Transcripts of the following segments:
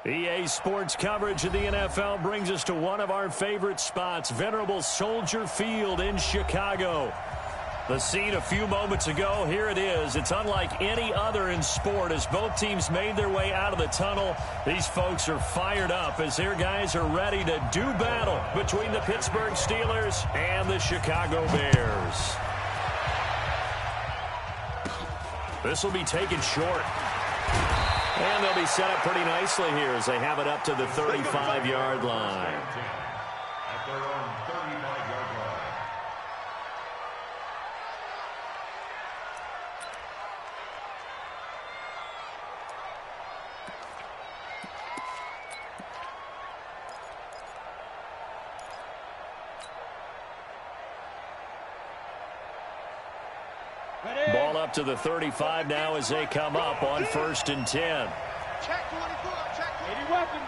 EA Sports coverage of the NFL brings us to one of our favorite spots, venerable Soldier Field in Chicago. The scene a few moments ago, here it is. It's unlike any other in sport as both teams made their way out of the tunnel. These folks are fired up as their guys are ready to do battle between the Pittsburgh Steelers and the Chicago Bears. This will be taken short. And they'll be set up pretty nicely here as they have it up to the 35-yard line. At their own 35-yard line. Ball up to the 35 now as they come up on 1st and 10. Check 24, check 80 weapon.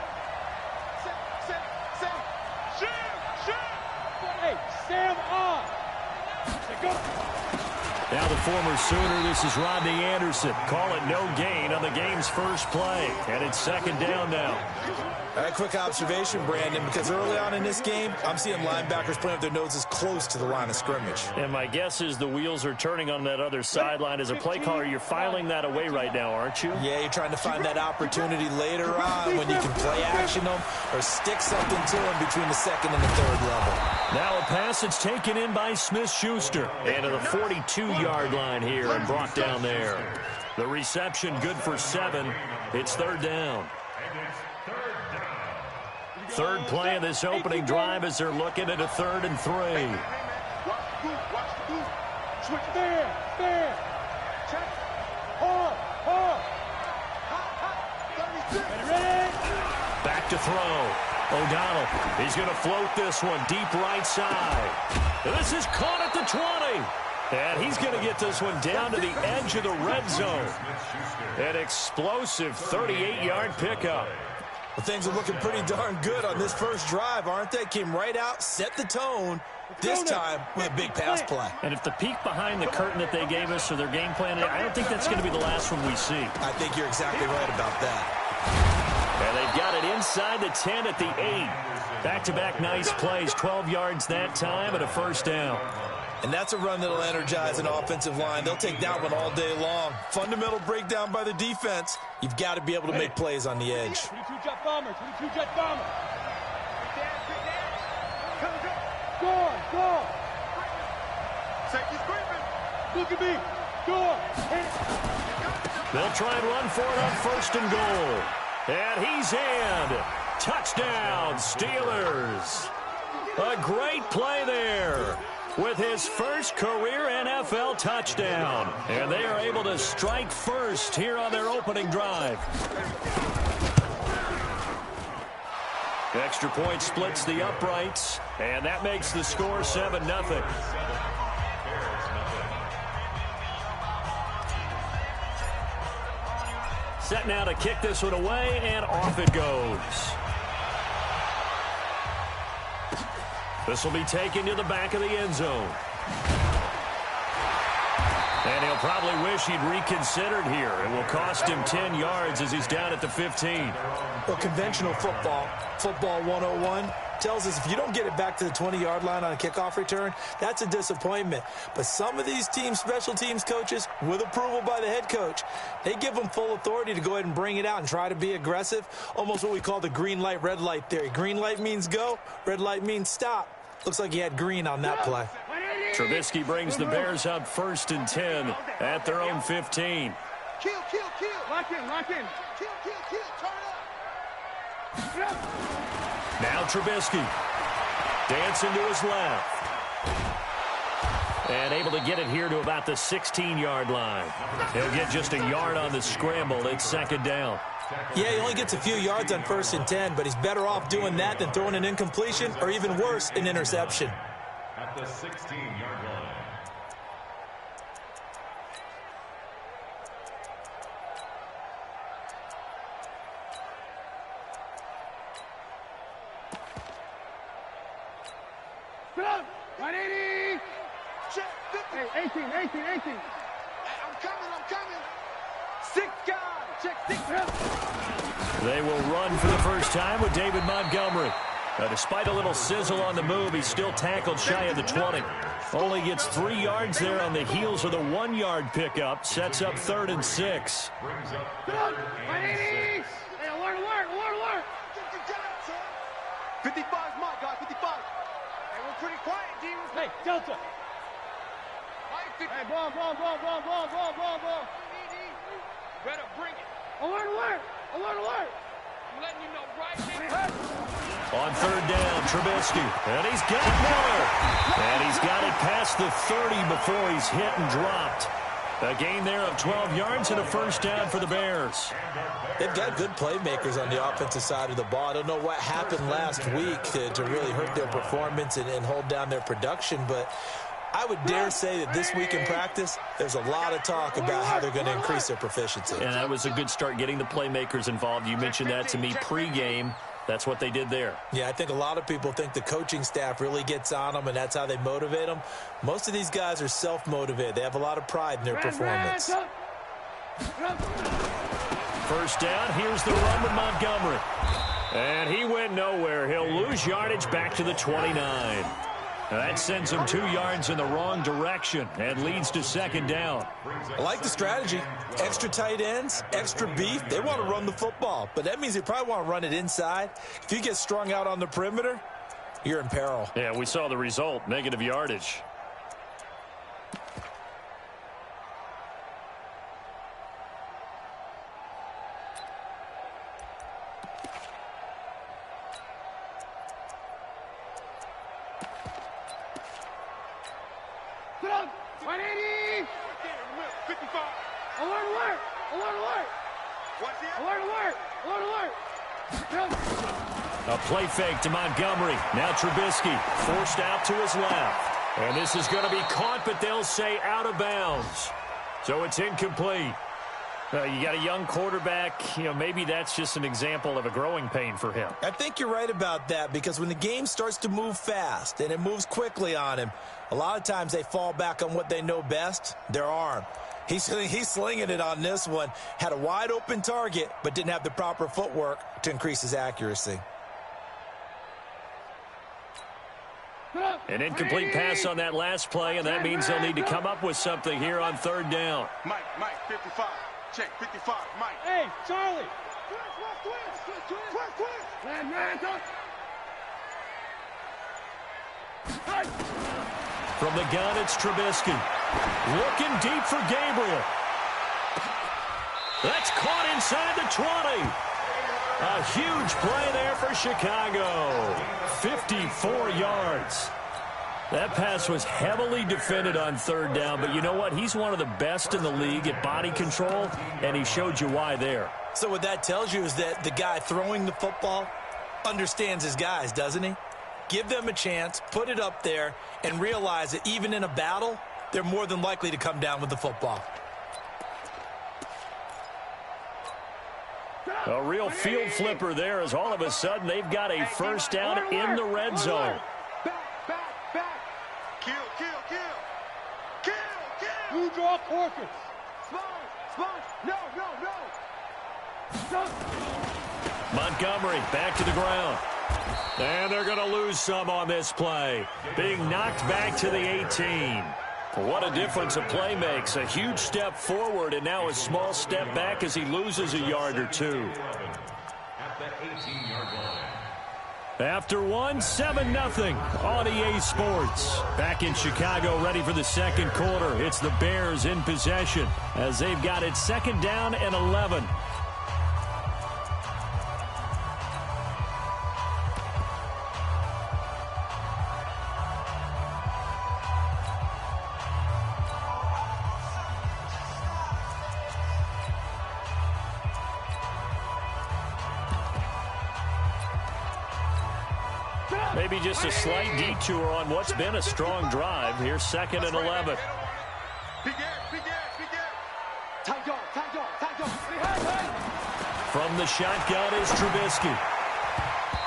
Set. Shoot. Hey, Sam on. Go. Now the former Sooner, this is Rodney Anderson. Call it no gain on the game's first play. And it's 2nd down now. A quick observation, Brandon, because early on in this game, I'm seeing linebackers putting up their noses close to the line of scrimmage. And my guess is the wheels are turning on that other sideline. As a play caller, you're filing that away right now, aren't you? Yeah, you're trying to find that opportunity later on when you can play action them or stick something to them between the 2nd and the 3rd level. Now a pass that's taken in by Smith-Schuster. And to the 42-yard line here and brought down there. The reception good for 7. It's 3rd down. Third play of this opening drive as they're looking at a 3rd and 3. Watch the boot. Switch there. Check. Hard. Hot. 36. Ready? Back to throw. O'Donnell, he's going to float this one deep right side. This is caught at the 20. And he's going to get this one down to the edge of the red zone. An explosive 38-yard pickup. Well, things are looking pretty darn good on this first drive, aren't they? Came right out, set the tone, this time with a big pass play. And if the peek behind the curtain that they gave us or their game plan, I don't think that's going to be the last one we see. I think you're exactly right about that. And they've got it inside the 10 at the 8. Back-to-back nice plays, 12 yards that time and a 1st down. And that's a run that'll energize an offensive line. They'll take that one all day long. Fundamental breakdown by the defense. You've got to be able to make plays on the edge. 22-jet bomber. Go. Safety's creeping. Look at me. Go. They'll try and run for it on 1st and goal. And he's in. Touchdown, Steelers. A great play there with his first career NFL touchdown. And they are able to strike first here on their opening drive. Extra point splits the uprights, and that makes the score 7-0. Set now to kick this one away, and off it goes. This will be taken to the back of the end zone. And he'll probably wish he'd reconsidered here. It will cost him 10 yards as he's down at the 15. Well, conventional football 101, tells us if you don't get it back to the 20-yard line on a kickoff return, that's a disappointment. But some of these teams, special teams coaches, with approval by the head coach, they give them full authority to go ahead and bring it out and try to be aggressive, almost what we call the green light, red light theory. Green light means go, red light means stop. Looks like he had green on that play. Trubisky brings the Bears up 1st and 10 at their own 15. Kill. Lock in. Kill. Turn up. Now Trubisky. Dancing to his left. And able to get it here to about the 16-yard line. He'll get just a yard on the scramble. It's 2nd down. Yeah, he only gets a few yards on 1st and 10, but he's better off doing that than throwing an incompletion or even worse, an interception. At the 16-yard line. Get up. 180. Check. 50. Hey, 18. Hey, I'm coming. Six guys. Check six. They will run for the first time with David Montgomery. Despite a little sizzle on the move, he's still tackled shy of the 20. Only gets 3 yards there on the heels of the 1-yard pickup. Sets up 3rd and 6. Hey, alert, alert, alert, alert. 55 is my guy, 55. Hey, we're pretty quiet, G. Hey, Delta. Hey, ball. Better bring it. Alert, alert, alert, alert. I'm letting you know right now. On 3rd down, Trubisky. And he's got Miller. And he's got it past the 30 before he's hit and dropped. A gain there of 12 yards and a first down for the Bears. They've got good playmakers on the offensive side of the ball. I don't know what happened last week to really hurt their performance and hold down their production, but I would dare say that this week in practice, there's a lot of talk about how they're going to increase their proficiency. And that was a good start, getting the playmakers involved. You mentioned that to me pregame. That's what they did there. Yeah, I think a lot of people think the coaching staff really gets on them, and that's how they motivate them. Most of these guys are self-motivated. They have a lot of pride in their performance. First down, here's the run with Montgomery. And he went nowhere. He'll lose yardage back to the 29. Now that sends him 2 yards in the wrong direction and leads to 2nd down. I like the strategy. Extra tight ends, extra beef. They want to run the football, but that means they probably want to run it inside. If you get strung out on the perimeter, you're in peril. Yeah, we saw the result, negative yardage. Get up. 180. 55. Alert, alert. Alert, alert. What's the alert, alert. Alert, alert. A play fake to Montgomery. Now Trubisky forced out to his left. And this is going to be caught, but they'll say out of bounds. So it's incomplete. You got a young quarterback. Maybe that's just an example of a growing pain for him. I think you're right about that, because when the game starts to move fast and it moves quickly on him, a lot of times they fall back on what they know best, their arm. He's slinging it on this one. Had a wide open target, but didn't have the proper footwork to increase his accuracy. An incomplete pass on that last play, and that means they'll need to come up with something here on 3rd down. Mike, 55. Check, 55, Mike. Hey, Charlie. Twist. Man, go. From the gun, it's Trubisky. Looking deep for Gabriel. That's caught inside the 20. A huge play there for Chicago. 54 yards. That pass was heavily defended on 3rd down, but you know what? He's one of the best in the league at body control, and he showed you why there. So what that tells you is that the guy throwing the football understands his guys, doesn't he? Give them a chance, put it up there, and realize that even in a battle, they're more than likely to come down with the football. A real field flipper there, as all of a sudden they've got a first down in the red zone. Back. Kill. You draw Corkins. Spine. No. Montgomery back to the ground. And they're going to lose some on this play. Being knocked back to the 18. What a difference a play makes. A huge step forward and now a small step back as he loses a yard or two. After one, 7-0 on EA Sports. Back in Chicago, ready for the second quarter. It's the Bears in possession as they've got it 2nd down and 11. Maybe just a slight detour on what's been a strong drive. Here's 2nd and 11. Big ass. Tight dog. From the shotgun is Trubisky.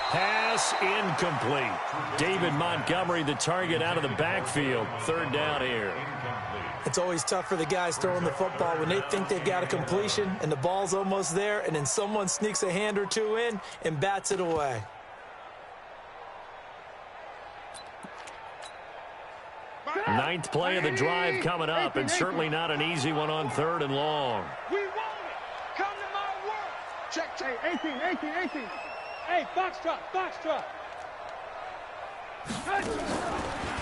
Pass incomplete. David Montgomery, the target, out of the backfield. Third down here. It's always tough for the guys throwing the football when they think they've got a completion and the ball's almost there, and then someone sneaks a hand or two in and bats it away. Ninth play of the drive coming up, and certainly not an easy one on 3rd and long. We want it. Come to my world. Check. Hey, 18. Hey, Foxtrot.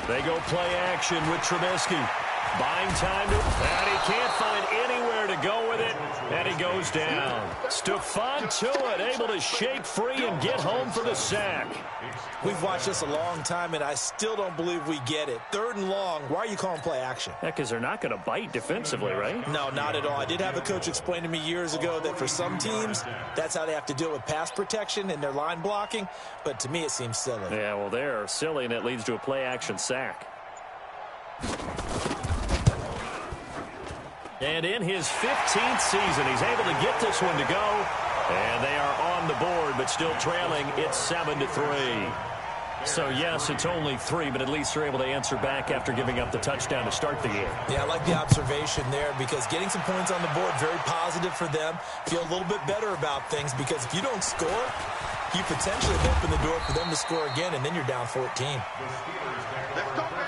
They go play action with Trubisky. Buying time, and he can't find anywhere to go with it, and he goes down. Stephon Tuitt able to shake free and get home for the sack. We've watched this a long time, and I still don't believe we get it. 3rd and long, why are you calling play action? Yeah, because they're not going to bite defensively, right? No, not at all. I did have a coach explain to me years ago that for some teams, that's how they have to deal with pass protection and their line blocking, but to me it seems silly. Yeah, well, they're silly, and it leads to a play action sack. And in his 15th season, he's able to get this one to go. And they are on the board, but still trailing. It's 7-3. So, yes, it's only 3, but at least they're able to answer back after giving up the touchdown to start the game. Yeah, I like the observation there because getting some points on the board, very positive for them. Feel a little bit better about things because if you don't score, you potentially open the door for them to score again, and then you're down 14. Let's go, man.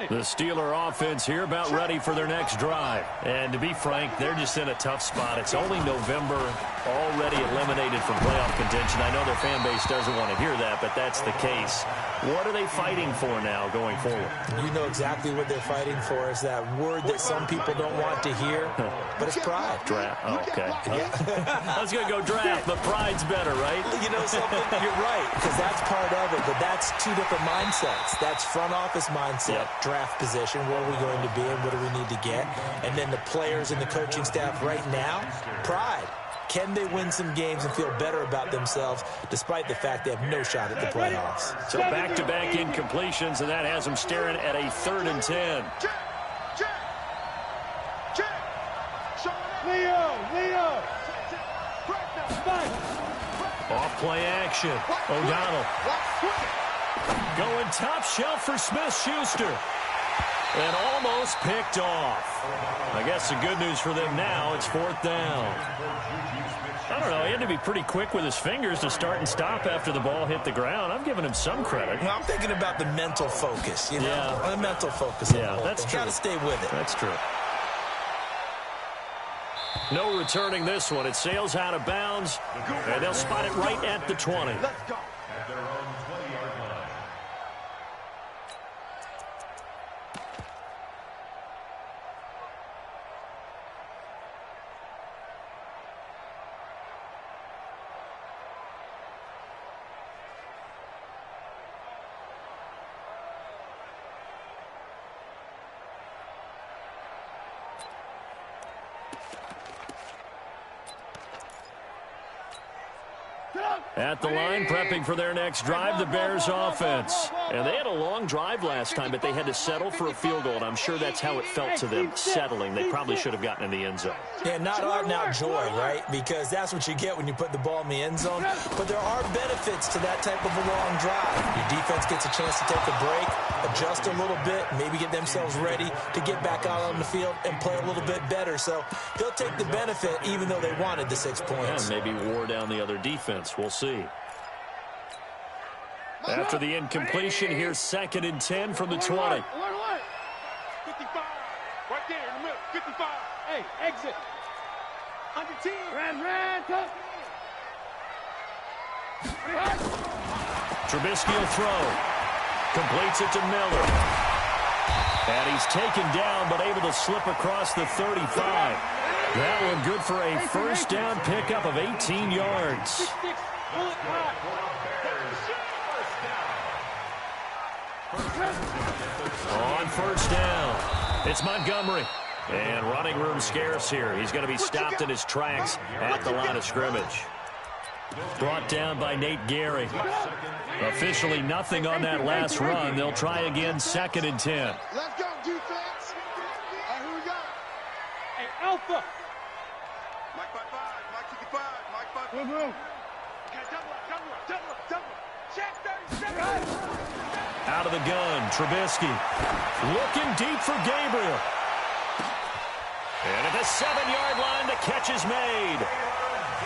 The Steeler offense here about ready for their next drive. And to be frank, they're just in a tough spot. It's only November, already eliminated from playoff contention. I know their fan base doesn't want to hear that, but that's the case. What are they fighting for now going forward? You know exactly what they're fighting for is that word that some people don't want to hear, but it's pride. Draft. Oh, okay. I was going to go draft, but pride's better, right? You know something? You're right, because that's part of it, but that's two different mindsets. That's front office mindset, draft position, where are we going to be and what do we need to get? And then the players and the coaching staff right now, pride. Can they win some games and feel better about themselves despite the fact they have no shot at the playoffs? So back-to-back incompletions, and that has them staring at a 3rd and 10. Leo. Off play action. O'Donnell. Going top shelf for Smith-Schuster. And almost picked off. I guess the good news for them now, it's 4th down. I don't know, he had to be pretty quick with his fingers to start and stop after the ball hit the ground. I'm giving him some credit. Well, I'm thinking about the mental focus, you know? Yeah. The mental focus. Yeah, that's true. Got to stay with it. That's true. No returning this one. It sails out of bounds, and they'll spot it right at the 20. Let's go. At their own 20-yard line. At the line, prepping for their next drive, the Bears offense. And they had a long drive last time, but they had to settle for a field goal, and I'm sure that's how it felt to them, settling. They probably should have gotten in the end zone. Yeah, not out-and-out joy, right? Because that's what you get when you put the ball in the end zone. But there are benefits to that type of a long drive. Your defense gets a chance to take a break, adjust a little bit, maybe get themselves ready to get back out on the field and play a little bit better. So they'll take the benefit even though they wanted the 6 points. And maybe wore down the other defense. We'll see. After the incompletion, here's 2nd and 10 from the 20. 55. Right there in the middle. 55. Hey, exit. Under 10. Ran, tough. Trubisky will throw. Completes it to Miller. And he's taken down, but able to slip across the 35. That one good for a first down pickup of 18 yards. On first down, it's Montgomery. And running room scarce here. He's going to be stopped in his tracks at the line of scrimmage. Brought down by Nate Gary. Officially nothing on that last run. They'll try again, 2nd and 10. Let's go, defense. All right, here we go. Hey, Alpha. Mike 5-5, Mike 55, Mike 5. Okay, double. Check 37. Out of the gun, Trubisky. Looking deep for Gabriel. And at the 7-yard line, the catch is made.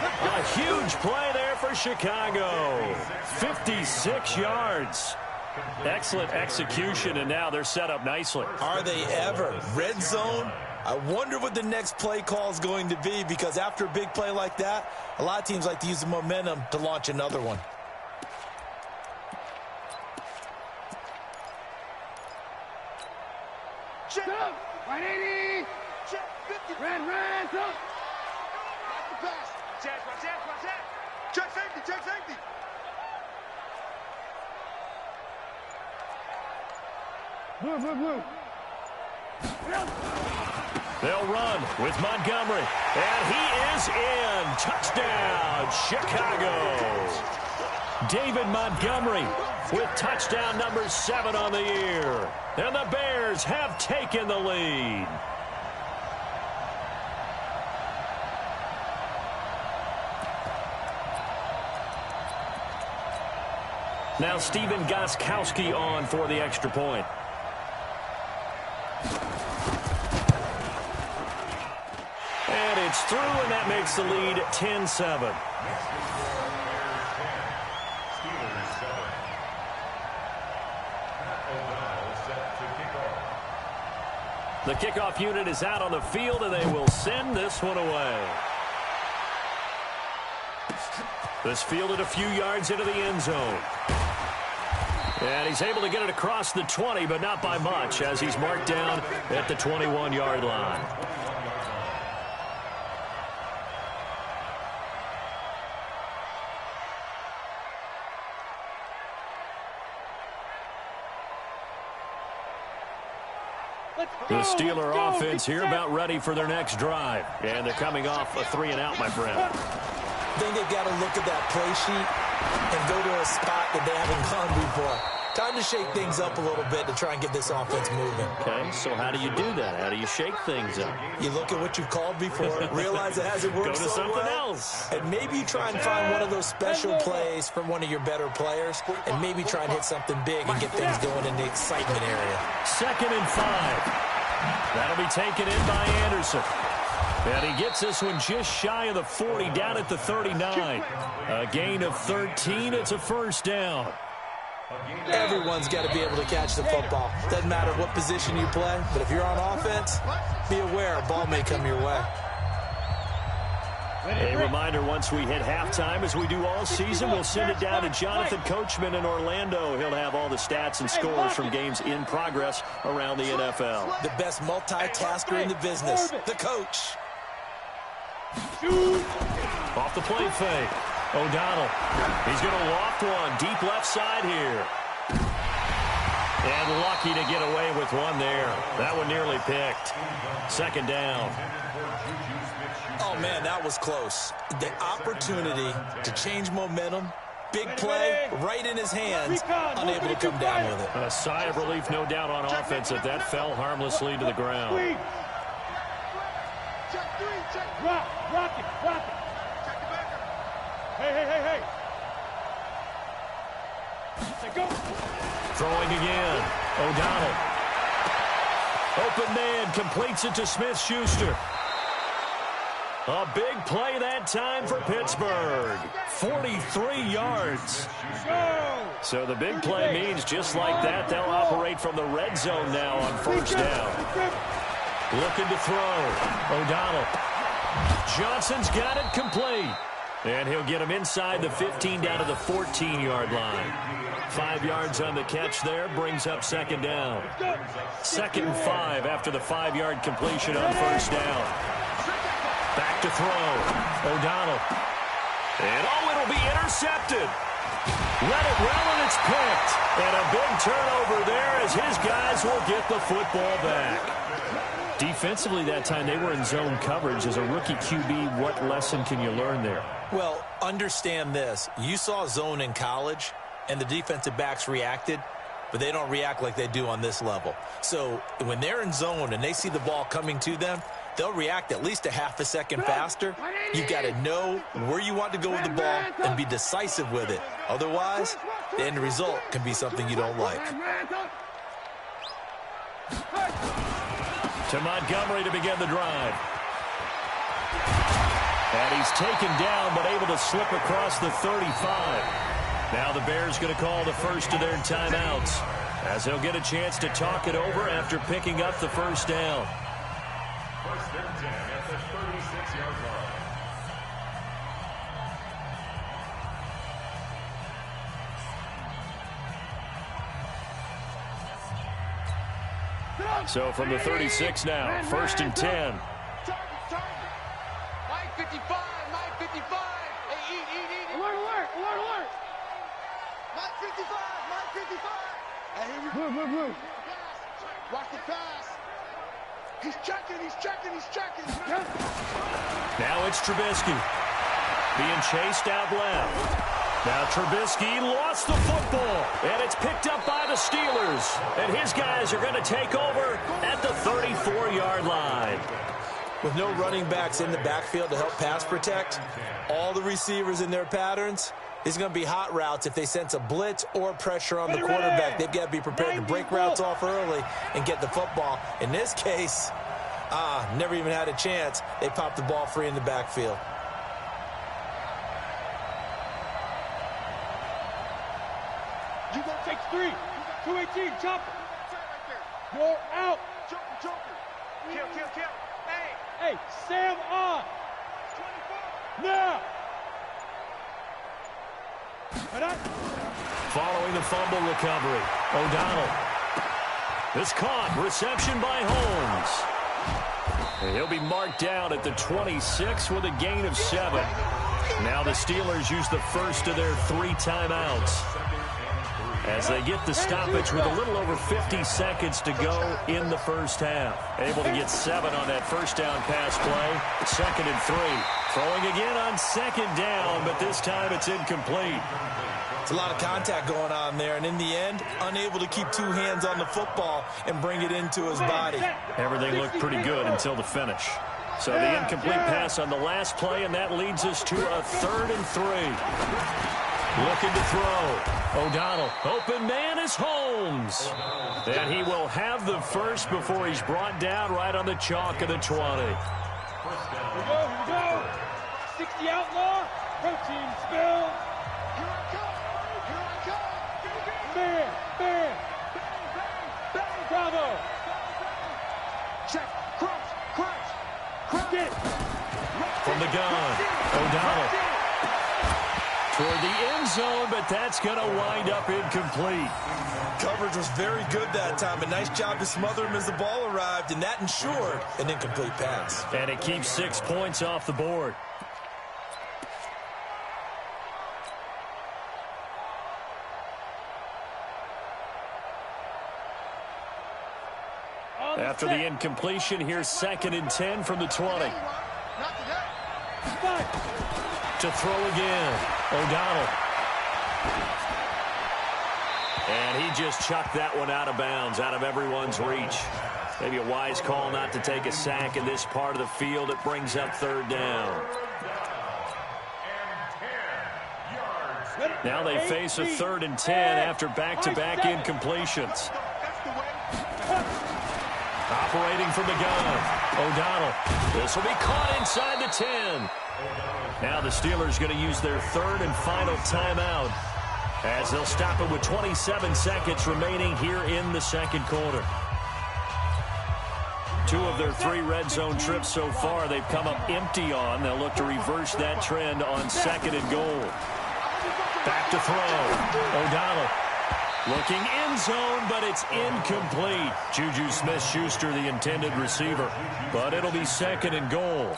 A huge play there for Chicago. 56 yards. Excellent execution, and now they're set up nicely. Are they ever? Red zone? I wonder what the next play call is going to be, because after a big play like that, a lot of teams like to use the momentum to launch another one. Check up. 180. Check 50. Ran. Up. That's the pass. Check. Check safety. Blue. They'll run with Montgomery. And he is in. Touchdown, Chicago. David Montgomery with touchdown number 7 on the year. And the Bears have taken the lead. Now Stephen Gostkowski on for the extra point. And it's through, and that makes the lead 10-7. The kickoff unit is out on the field, and they will send this one away. This fielded a few yards into the end zone. And he's able to get it across the 20, but not by much, as he's marked down at the 21-yard line. The Steeler offense here about ready for their next drive. And they're coming off a 3-and-out, my friend. I think they've got to look at that play sheet and go to a spot that they haven't gone before. Time to shake things up a little bit to try and get this offense moving. Okay, so how do you do that? How do you shake things up? You look at what you've called before, realize it hasn't worked Go to so something well, else. and maybe you try and find one of those special plays from one of your better players, and maybe try and hit something big and get things going in the excitement area. 2nd and 5. That'll be taken in by Anderson. And he gets this one just shy of the 40, down at the 39. A gain of 13. It's a first down. Everyone's got to be able to catch the football. Doesn't matter what position you play, but if you're on offense, be aware a ball may come your way. A reminder, once we hit halftime, as we do all season, we'll send it down to Jonathan Coachman in Orlando. He'll have all the stats and scores from games in progress around the NFL. The best multitasker in the business, the coach. Off the play fake. O'Donnell. He's going to loft one deep left side here. And lucky to get away with one there. That one nearly picked. 2nd down. Oh, man, that was close. The opportunity to change momentum, big play, right in his hands, unable to come down with it. A sigh of relief, no doubt, on offense if that fell harmlessly to the ground. Rock it. Check the backer. Hey. Go. Throwing again. O'Donnell. Open man, completes it to Smith-Schuster. A big play that time for Pittsburgh. 43 yards. So the big play means just like that, they'll operate from the red zone now on first down. Looking to throw. O'Donnell. Johnson's got it complete. And he'll get him inside the 15 down to the 14-yard line. 5 yards on the catch there, brings up 2nd down. 2nd and 5 after the 5-yard completion on first down. Back to throw. O'Donnell. And it'll be intercepted. Let it roll, and it's picked. And a big turnover there as his guys will get the football back. Defensively that time, they were in zone coverage. As a rookie QB, what lesson can you learn there? Well, understand this. You saw zone in college, and the defensive backs reacted, but they don't react like they do on this level. So when they're in zone and they see the ball coming to them, they'll react at least a half a second faster. You've got to know where you want to go with the ball and be decisive with it. Otherwise, the end result can be something you don't like. To Montgomery to begin the drive. And he's taken down, but able to slip across the 35. Now the Bears going to call the first of their timeouts, as they'll get a chance to talk it over after picking up the first down. First and 10 at the 36-yard line. So from the 36 now, first and 10. Mike 55, Mike 55. Hey, eat. Alert. Mike 55, Mike 55. Hey, here we go. Move. Watch the pass. He's checking. Now it's Trubisky being chased out left. Now Trubisky lost the football, and it's picked up by the Steelers. And his guys are going to take over at the 34-yard line. With no running backs in the backfield to help pass protect, all the receivers in their patterns, it's going to be hot routes. If they sense a blitz or pressure on the quarterback, they've got to be prepared to break routes off early and get the football. In this case, never even had a chance. They popped the ball free in the backfield. You gonna take 3. 218, chop it. You're out. Joker. Kill. Hey, Sam on. 24. Now. Following the fumble recovery, O'Donnell. This caught. Reception by Holmes. And he'll be marked down at the 26 with a gain of 7. Now the Steelers use the first of their 3 timeouts, as they get the stoppage with a little over 50 seconds to go in the first half. Able to get 7 on that first down pass play. Second and 3. Throwing again on second down, but this time it's incomplete. It's a lot of contact going on there, and in the end, unable to keep 2 hands on the football and bring it into his body. Everything looked pretty good until the finish. So the incomplete pass on the last play, and that leads us to a 3rd and 3. Looking to throw. O'Donnell. Open man is Holmes. And he will have the first before he's brought down right on the chalk of the 20. Here we go. 60 outlaw. Protein spill. Here I come. Man. Bravo. Check. Crunch. Get. From the gun, O'Donnell. Toward the end zone, but that's going to wind up incomplete. Coverage was very good that time. A nice job to smother him as the ball arrived, and that ensured an incomplete pass. And it keeps 6 points off the board. After the incompletion, here's 2nd and 10 from the 20. To throw again, O'Donnell. And he just chucked that one out of bounds, out of everyone's reach. Maybe a wise call not to take a sack in this part of the field. It brings up 3rd down. Now they face a 3rd and 10 after back-to-back incompletions. Operating from the gun, O'Donnell. This will be caught inside the 10. Now the Steelers going to use their 3rd and final timeout, as they'll stop it with 27 seconds remaining here in the second quarter. 2 of their 3 red zone trips so far they've come up empty on. They'll look to reverse that trend on 2nd and goal. Back to throw. O'Donnell looking end zone, but it's incomplete. Juju Smith-Schuster, the intended receiver. But it'll be 2nd and goal.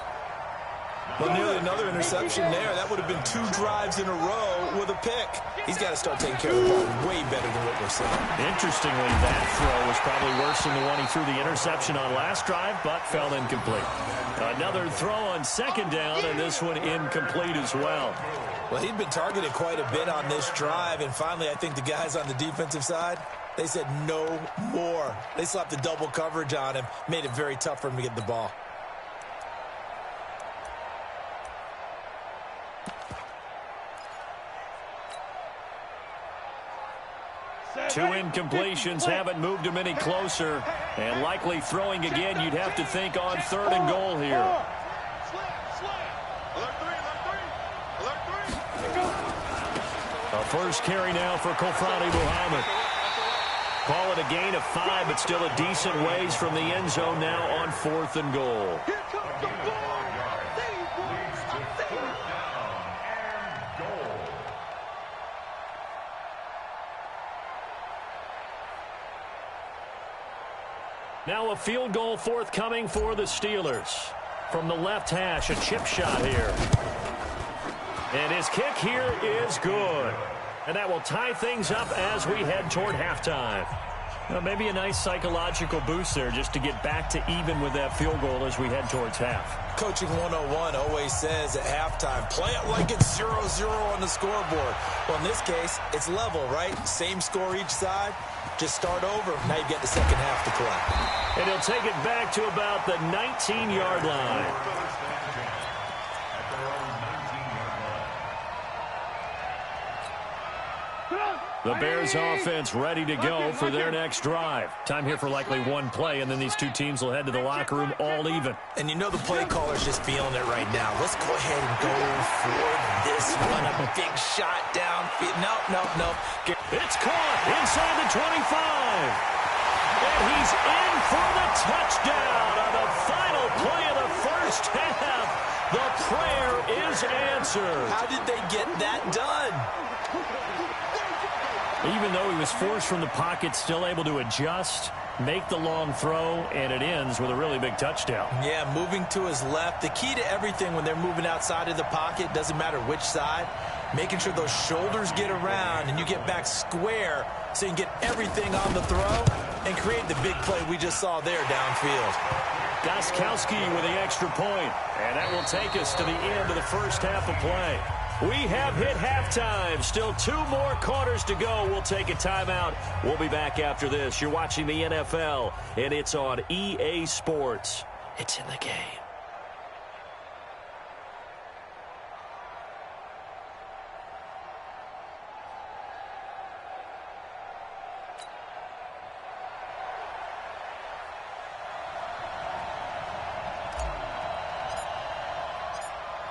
Well, nearly another interception there. That would have been 2 drives in a row with a pick. He's got to start taking care of the ball way better than what we're seeing. Interestingly, that throw was probably worse than the one he threw the interception on last drive, but fell incomplete. Another throw on second down, and this one incomplete as well. Well, he'd been targeted quite a bit on this drive, and finally I think the guys on the defensive side, they said no more. They slapped the double coverage on him, made it very tough for him to get the ball. Two incompletions haven't moved him any closer, and likely throwing again, you'd have to think on 3rd and goal here. A first carry now for Kofrani Muhammad. Call it a gain of 5, but still a decent ways from the end zone now on 4th and goal. Here comes the ball. Now a field goal forthcoming for the Steelers. From the left hash, a chip shot here. And his kick here is good. And that will tie things up as we head toward halftime. Well, maybe a nice psychological boost there just to get back to even with that field goal as we head towards half. Coaching 101 always says at halftime, play it like it's 0-0 on the scoreboard. Well, in this case, it's level, right? Same score each side. Just start over. Now you get the second half to play. And he'll take it back to about the 19-yard line. The Bears offense ready to go for their next drive. Time here for likely one play, and then these two teams will head to the locker room all even. And you know the play caller's just feeling it right now. Let's go ahead and go for this one. A big shot downfield. No. It's caught inside the 25. And he's in for the touchdown on the final play of the first half. The prayer is answered. How did they get that done? Even though he was forced from the pocket, still able to adjust, make the long throw, and it ends with a really big touchdown. Yeah, moving to his left. The key to everything when they're moving outside of the pocket, doesn't matter which side, making sure those shoulders get around and you get back square so you can get everything on the throw and create the big play we just saw there downfield. Gostkowski with the extra point, and that will take us to the end of the first half of play. We have hit halftime. Still 2 more quarters to go. We'll take a timeout. We'll be back after this. You're watching the NFL, and it's on EA Sports. It's in the game.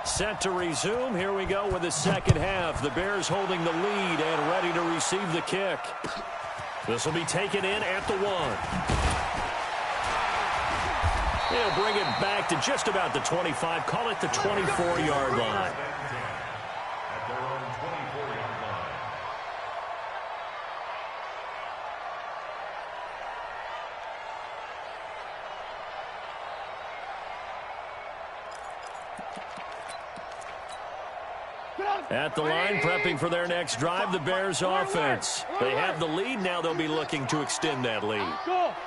Set to resume. Here we go with the second half. The Bears holding the lead and ready to receive the kick. This will be taken in at the 1. They'll bring it back to just about the 25. Call it the 24-yard line. At their own 24-yard line. At the line, prepping for their next drive, the Bears offense. They have the lead. Now they'll be looking to extend that lead.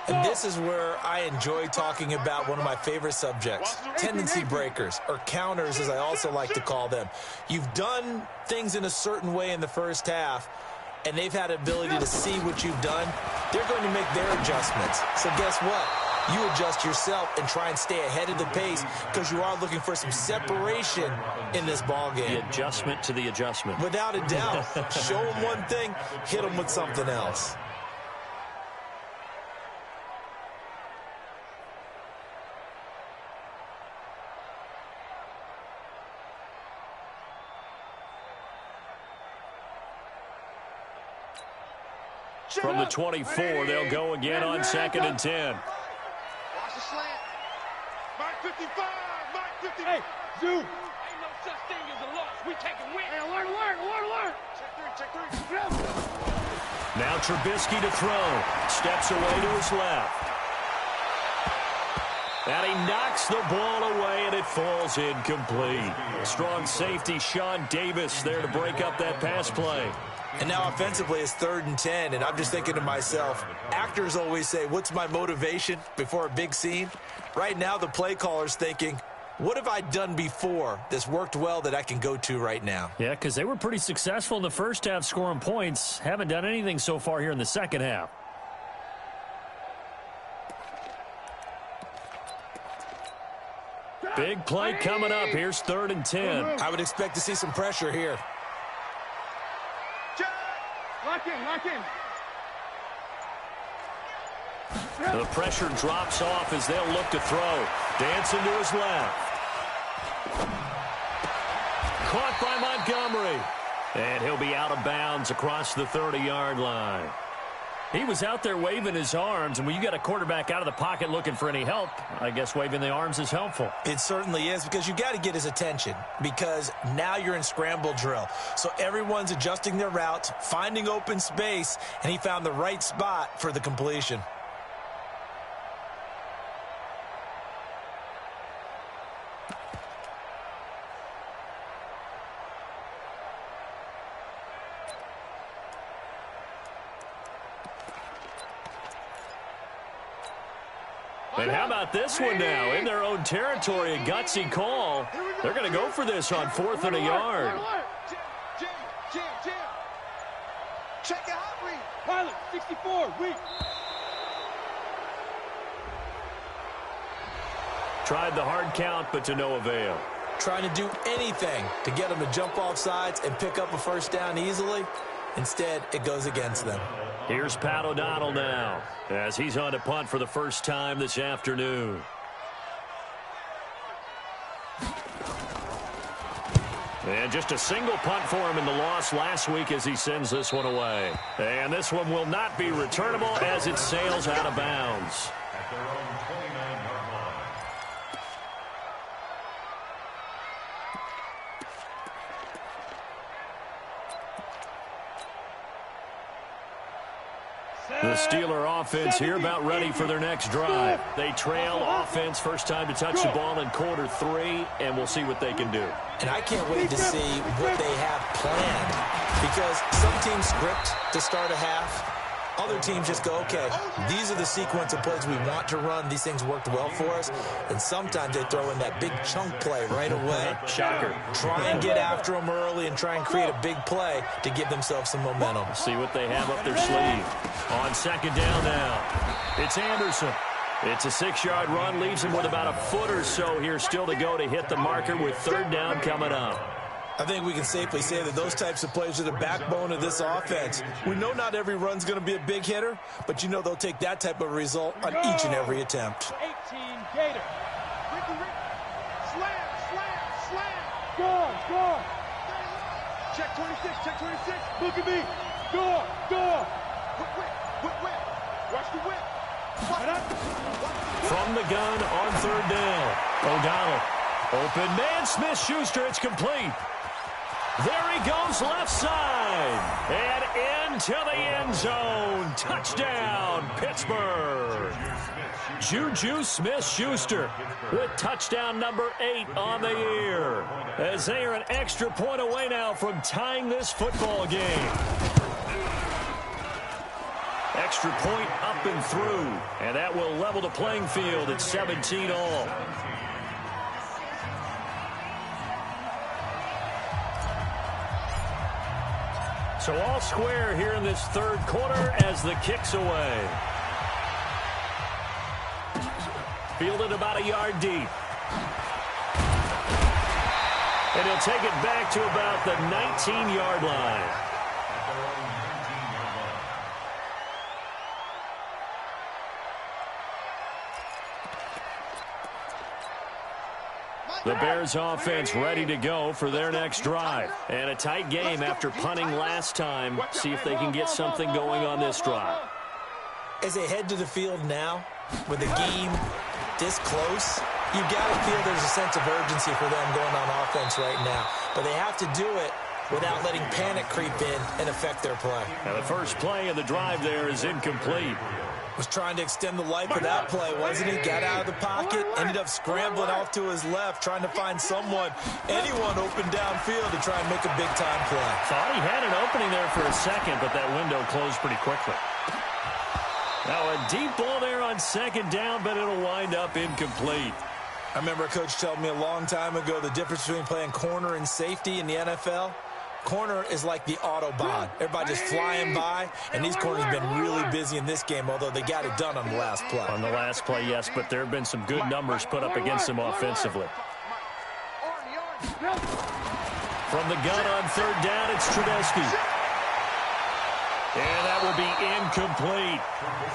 And this is where I enjoy talking about one of my favorite subjects, tendency breakers, or counters as I also like to call them. You've done things in a certain way in the first half, and they've had ability to see what you've done. They're going to make their adjustments. So guess what? You adjust yourself and try and stay ahead of the pace because you are looking for some separation in this ballgame. The adjustment to the adjustment. Without a doubt. Show them one thing, hit them with something else. From the 24, they'll go again on 2nd and 10. Watch the slant. Mark 55. Mark 55. Hey, Zoo. Ain't no such thing as a loss. We take a win. Hey, alert. Check three. Now Trubisky to throw. Steps away to his left. And he knocks the ball away, and it falls incomplete. Strong safety Sean Davis there to break up that pass play. And now offensively it's 3rd and 10, and I'm just thinking to myself, actors always say, what's my motivation before a big scene? Right now the play caller's thinking, what have I done before that's worked well that I can go to right now? Yeah, because they were pretty successful in the first half scoring points. Haven't done anything so far here in the second half. Big play coming up. Here's 3rd and 10. I would expect to see some pressure here. Lock in, lock in. The pressure drops off as they'll look to throw. Dancing to his left. Caught by Montgomery. And he'll be out of bounds across the 30-yard line. He was out there waving his arms, and when you got a quarterback out of the pocket looking for any help, I guess waving the arms is helpful. It certainly is, because you got to get his attention, because now you're in scramble drill. So everyone's adjusting their routes, finding open space, and he found the right spot for the completion. And how about this one now? In their own territory, a gutsy call. They're going to go for this on 4th and a yard. Jam. Check it out, read. Pilot, 64, weak. Tried the hard count, but to no avail. Trying to do anything to get them to jump off sides and pick up a first down easily. Instead, it goes against them. Here's Pat O'Donnell now as he's on to punt for the first time this afternoon. And just a single punt for him in the loss last week as he sends this one away. And this one will not be returnable as it sails out of bounds. At their own 29-yard line. The Steeler offense here about ready for their next drive. They trail offense, first time to touch the ball in quarter 3, and we'll see what they can do. And I can't wait to see what they have planned, because some teams script to start a half. Other teams just go, okay, these are the sequence of plays we want to run. These things worked well for us. And sometimes they throw in that big chunk play right away. Shocker. Try and get after them early and try and create a big play to give themselves some momentum. See what they have up their sleeve. On 2nd down now, it's Anderson. It's a 6-yard run, leaves him with about a foot or so here still to go to hit the marker with 3rd down coming up. I think we can safely say that those types of plays are the backbone of this offense. We know not every run's going to be a big hitter, but you know they'll take that type of result on each and every attempt. 18 Gator. Ricky. Slam. Score. Check 26. Look at me. Score. Whip. Watch the whip. From the gun on 3rd down. O'Donnell. Open man, Smith-Schuster. It's complete. There he goes left side. And into the end zone. Touchdown, Pittsburgh. Juju Smith-Schuster with touchdown number 8 on the year. As they are an extra point away now from tying this football game. Extra point up and through. And that will level the playing field at 17 all. So all square here in this 3rd quarter as the kick's away. Fielded about a yard deep. And he'll take it back to about the 19-yard line. The Bears offense ready to go for their next drive. And a tight game after punting last time. See if they can get something going on this drive. As they head to the field now, with the game this close, you've got to feel there's a sense of urgency for them going on offense right now. But they have to do it without letting panic creep in and affect their play. Now the first play of the drive there is incomplete. Was trying to extend the life of that play, wasn't he? Got out of the pocket, ended up scrambling off to his left, trying to find anyone open downfield to try and make a big-time play. Thought he had an opening there for a second, but that window closed pretty quickly. Now a deep ball there on second down, but it'll wind up incomplete. I remember a coach telling me a long time ago the difference between playing corner and safety in the NFL. Corner is like the Autobahn. Everybody just flying by, and these corners have been really busy in this game, although they got it done on the last play. On the last play, yes, but there have been some good numbers put up against them offensively. From the gun on third down, it's Trubisky. And that will be incomplete.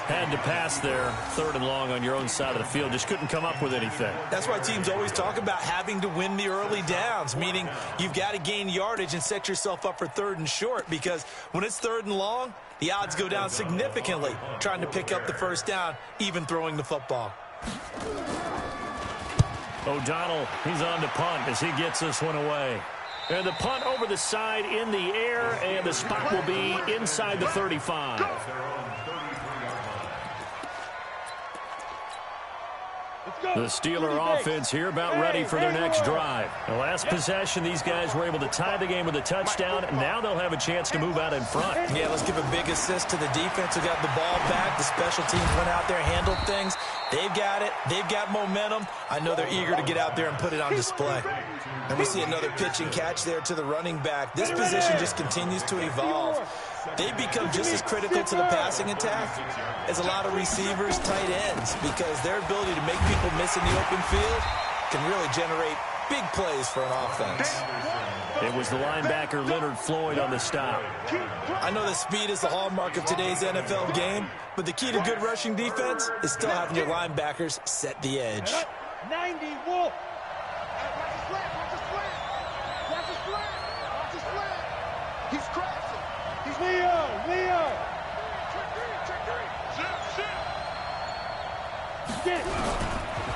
Had to pass there, third and long on your own side of the field. Just couldn't come up with anything. That's why teams always talk about having to win the early downs, meaning you've got to gain yardage and set yourself up for third and short, because when it's third and long, the odds go down significantly trying to pick up the first down, even throwing the football. O'Donnell, he's on to punt as he gets this one away. And the punt over the side in the air, and the spot will be inside the 35. The Steeler offense here about ready for their next drive. The last possession, these guys were able to tie the game with a touchdown, and now they'll have a chance to move out in front. Yeah, let's give a big assist to the defense who got the ball back. The special teams went out there, handled things. They've got it. They've got momentum. I know they're eager to get out there and put it on display. And we see another pitch and catch there to the running back. This position just continues to evolve. They've become just as critical to the passing attack as a lot of receivers, tight ends, because their ability to make people miss in the open field can really generate big plays for an offense. It was the linebacker Leonard Floyd on the stop. I know that speed is the hallmark of today's NFL game, but the key to good rushing defense is still having your linebackers set the edge. 90 Wolf. He's crashing. He's Leo. Get it.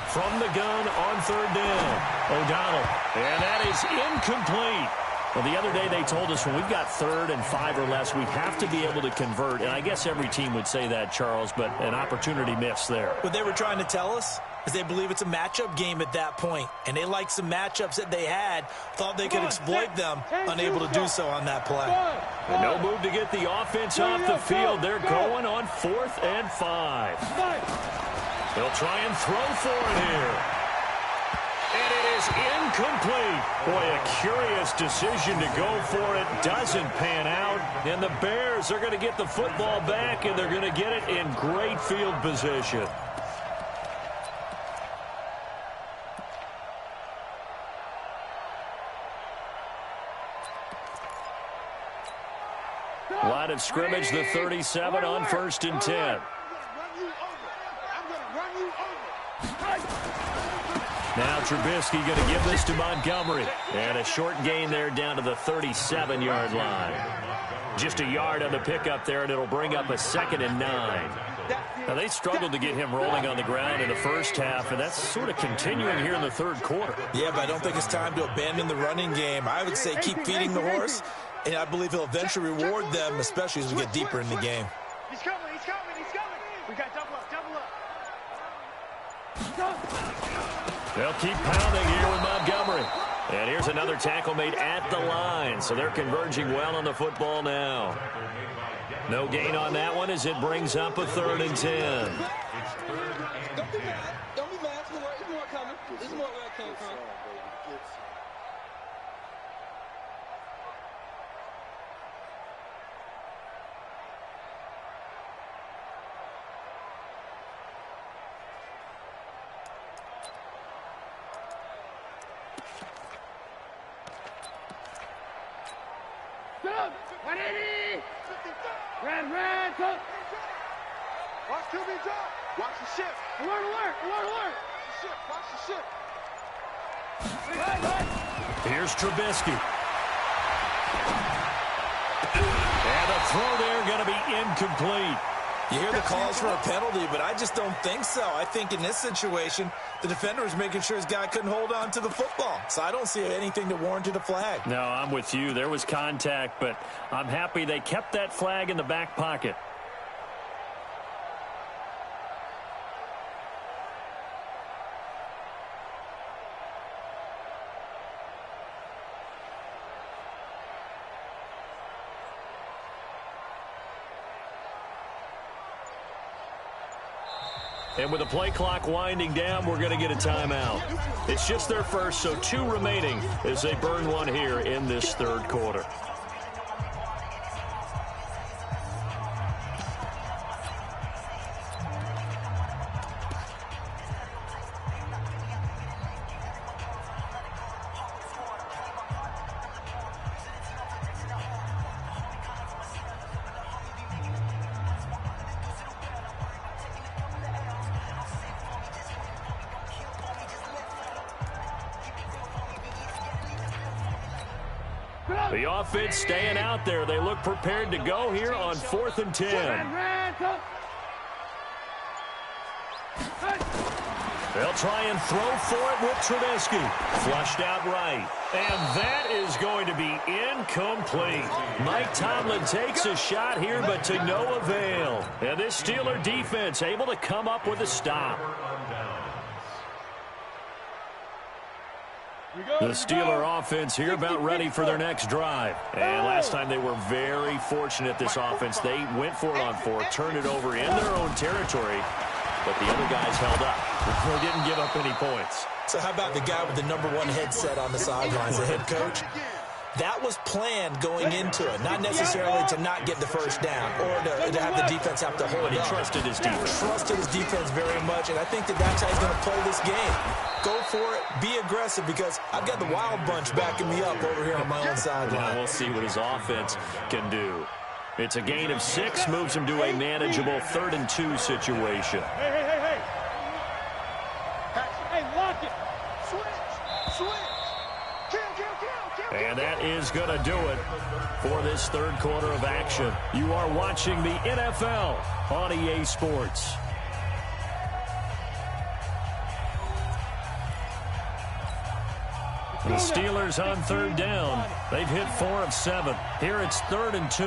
From the gun on third down, O'Donnell. And that is incomplete. Well, the other day they told us when we've got 3rd and 5 or less, we have to be able to convert. And I guess every team would say that, Charles, but an opportunity missed there. What they were trying to tell us is they believe it's a matchup game at that point. And they liked some matchups that they had, thought they could exploit them, unable to do so on that play. And no move to get the offense off the field. They're going on 4th and 5. They'll try and throw for it here. And it is incomplete. Boy, a curious decision to go for it. Doesn't pan out. And the Bears are going to get the football back, and they're going to get it in great field position. Line of scrimmage, the 37 on 1st and 10. Now Trubisky going to give this to Montgomery. And a short gain there down to the 37-yard line. Just a yard on the pickup there, and it'll bring up a 2nd and 9. Now, they struggled to get him rolling on the ground in the first half, and that's sort of continuing here in the 3rd quarter. Yeah, but I don't think it's time to abandon the running game. I would say keep feeding the horse, and I believe he'll eventually reward them, especially as we get deeper in the game. He's coming. We got double up. They'll keep pounding here with Montgomery. And here's another tackle made at the line, so they're converging well on the football now. No gain on that one as it brings up a 3rd and 10. Don't be mad. There's more coming. There's more where I came from. Red, go. Watch QB drop. Watch the shift. Alert. Watch the shift. Here's Trubisky. And the throw there going to be incomplete. You hear the calls for a penalty, but I just don't think so. I think in this situation, the defender was making sure his guy couldn't hold on to the football. So I don't see anything that warranted a flag. No, I'm with you. There was contact, but I'm happy they kept that flag in the back pocket. And with the play clock winding down, we're going to get a timeout. It's just their first, so 2 remaining as they burn one here in this third quarter. The offense staying out there. They look prepared to go here on 4th and 10. They'll try and throw for it with Trubisky. Flushed out right. And that is going to be incomplete. Mike Tomlin takes a shot here, but to no avail. And this Steeler defense able to come up with a stop. The Steeler offense here about ready for their next drive. And last time they were very fortunate, this offense. They went for it on 4, turned it over in their own territory, but the other guys held up. They didn't give up any points. So how about the guy with the #1 headset on the sidelines, the head coach? That was planned going into it, not necessarily to not get the first down or to have the defense have to hold But he up. trusted his defense. Trusted his defense very much, and I think that's how he's going to play this game. Go for it, be aggressive, because I've got the Wild Bunch backing me up over here on my own sideline. Now we'll see what his offense can do. It's a gain of 6, moves him to a manageable 3rd and 2 situation. Hey, lock it. Switch. Kill. And that is going to do it for this third quarter of action. You are watching the NFL on EA Sports. The Steelers on 3rd down. They've hit 4 of 7. Here it's 3rd and 2.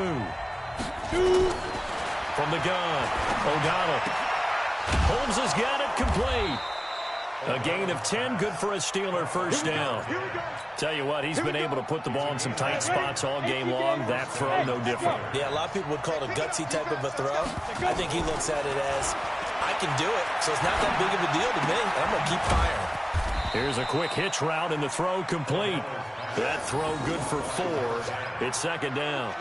From the gun, O'Donnell. Holmes has got it complete. A gain of 10, good for a Steeler first down. Tell you what, he's been able to put the ball in some tight spots all game long. That throw, no different. Yeah, a lot of people would call it a gutsy type of a throw. I think he looks at it as, I can do it, so it's not that big of a deal to me. I'm going to keep firing. Here's a quick hitch route, and the throw complete. That throw good for 4. It's 2nd down.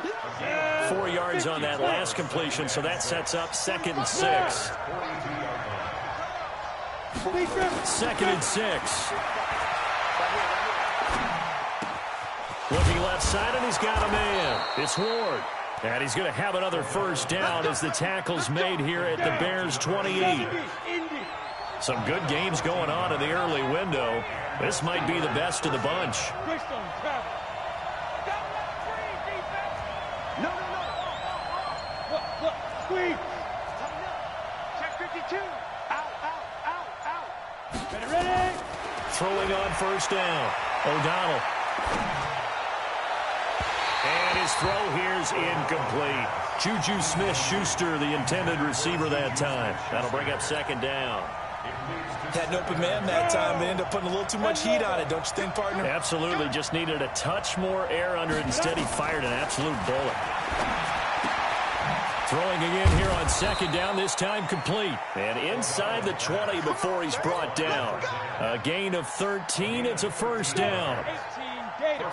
4 yards on that last completion, so that sets up 2nd and 6. 2nd and 6. Looking left side, and he's got a man. It's Ward. And he's going to have another first down as the tackle's made here at the Bears' 28. Some good games going on in the early window. This might be the best of the bunch. No. Look, squeeze. Check 52. Out. Ready? Throwing on first down. O'Donnell. And his throw here's incomplete. Juju Smith-Schuster, the intended receiver that time. That'll bring up 2nd down. Had an open man that time. They ended up putting a little too much heat on it, don't you think, partner? Absolutely. Just needed a touch more air under it. Instead, he fired an absolute bullet. Throwing again here on 2nd down, this time complete. And inside the 20 before he's brought down. A gain of 13. It's a first down. 18 Gators.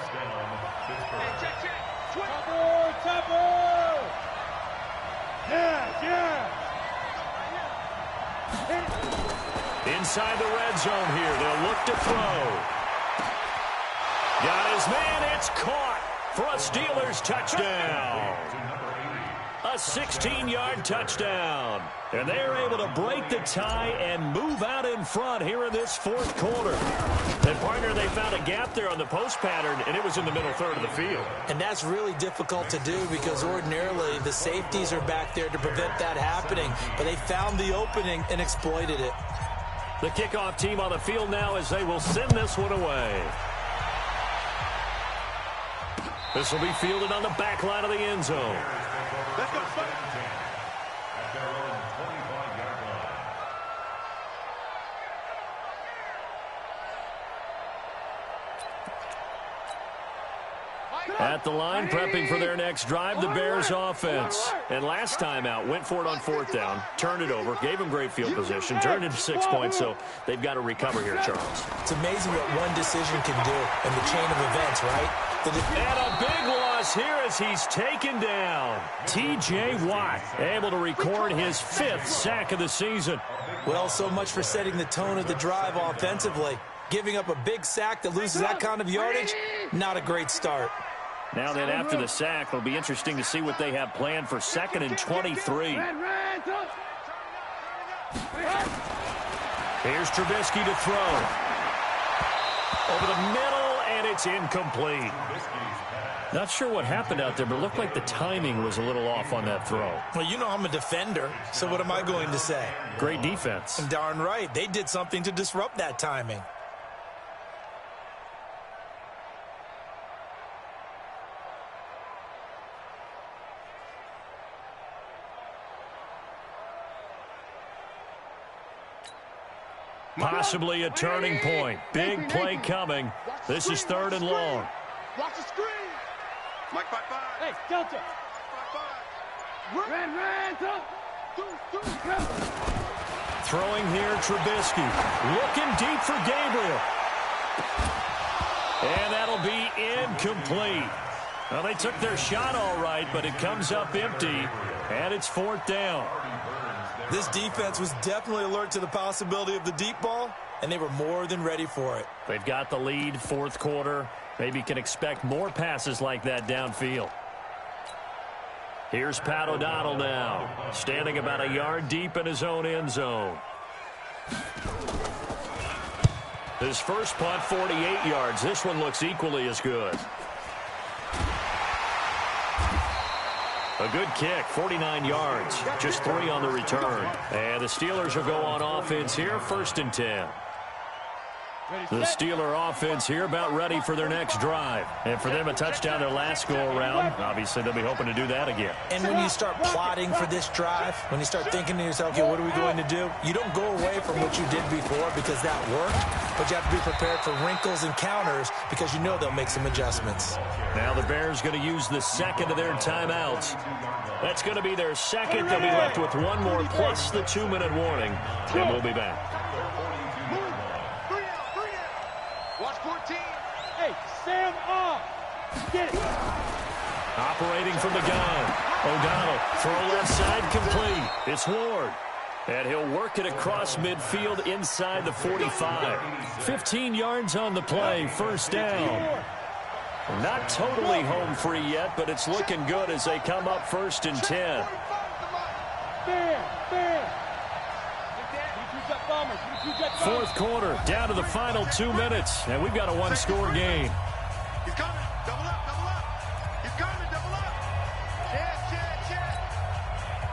Check. Topper. Yeah. Inside the red zone here. They'll look to throw. Got his man. It's caught for a Steelers touchdown. A 16-yard touchdown. And they're able to break the tie and move out in front here in this 4th quarter. And, partner, they found a gap there on the post pattern, and it was in the middle 3rd of the field. And that's really difficult to do because ordinarily the safeties are back there to prevent that happening. But they found the opening and exploited it. The kickoff team on the field now as they will send this one away. This will be fielded on the back line of the end zone. Let's go. At their own 25-yard line. At the line, prepping for their next drive, the Bears offense. And last time out, went for it on 4th down, turned it over, gave them great field position, turned it into 6 points, so they've got to recover here, Charles. It's amazing what one decision can do in the chain of events, right? And a big loss here as he's taken down. T.J. Watt able to record his 5th sack of the season. Well, so much for setting the tone of the drive offensively. Giving up a big sack that loses that kind of yardage, not a great start. Now then, after the sack, it'll be interesting to see what they have planned for 2nd and 23. Here's Trubisky to throw. Over the middle, and it's incomplete. Not sure what happened out there, but it looked like the timing was a little off on that throw. Well, you know I'm a defender, so what am I going to say? Great defense. And darn right, they did something to disrupt that timing. Possibly a turning point. Big play coming. This is 3rd and long. Watch the screen. Mike 5-5. Hey, Delta. 5-5. Ran. Throwing here, Trubisky. Looking deep for Gabriel. And that'll be incomplete. Well, they took their shot all right, but it comes up empty, and it's 4th down. This defense was definitely alert to the possibility of the deep ball, and they were more than ready for it. They've got the lead, 4th quarter. Maybe can expect more passes like that downfield. Here's Pat O'Donnell now, standing about a yard deep in his own end zone. His first punt, 48 yards. This one looks equally as good. A good kick, 49 yards, just 3 on the return. And the Steelers will go on offense here, 1st and 10. The Steeler offense here about ready for their next drive. And for them, a touchdown their last go-around. Obviously, they'll be hoping to do that again. And when you start plotting for this drive, when you start thinking to yourself, okay, what are we going to do? You don't go away from what you did before because that worked, but you have to be prepared for wrinkles and counters because you know they'll make some adjustments. Now the Bears going to use the 2nd of their timeouts. That's going to be their 2nd. They'll be left with 1 more plus the 2-minute warning. And we'll be back. Watch 14. Hey, Sam off. Get it. Operating from the gun. O'Donnell, throw left side complete. It's Ward. And he'll work it across midfield inside the 45. 15 yards on the play, 1st down. Not totally home free yet, but it's looking good as they come up 1st and 10. Fair. 4th quarter, down to the final 2 minutes, and we've got a 1-score game. He's coming. Double up. He's coming. Double up. Check.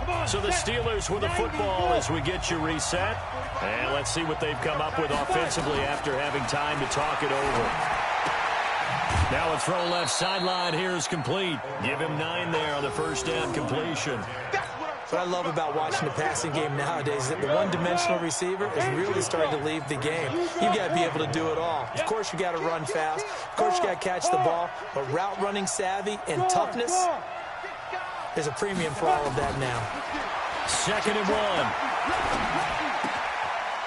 Come on. So the Steelers with the football as we get you reset. And let's see what they've come up with offensively after having time to talk it over. Now a throw left sideline here is complete. Give him 9 there on the 1st down completion. What I love about watching the passing game nowadays is that the one-dimensional receiver is really starting to leave the game. You've got to be able to do it all. Of course, you got to run fast. Of course, you got to catch the ball. But route running savvy and toughness, there's a premium for all of that now. 2nd and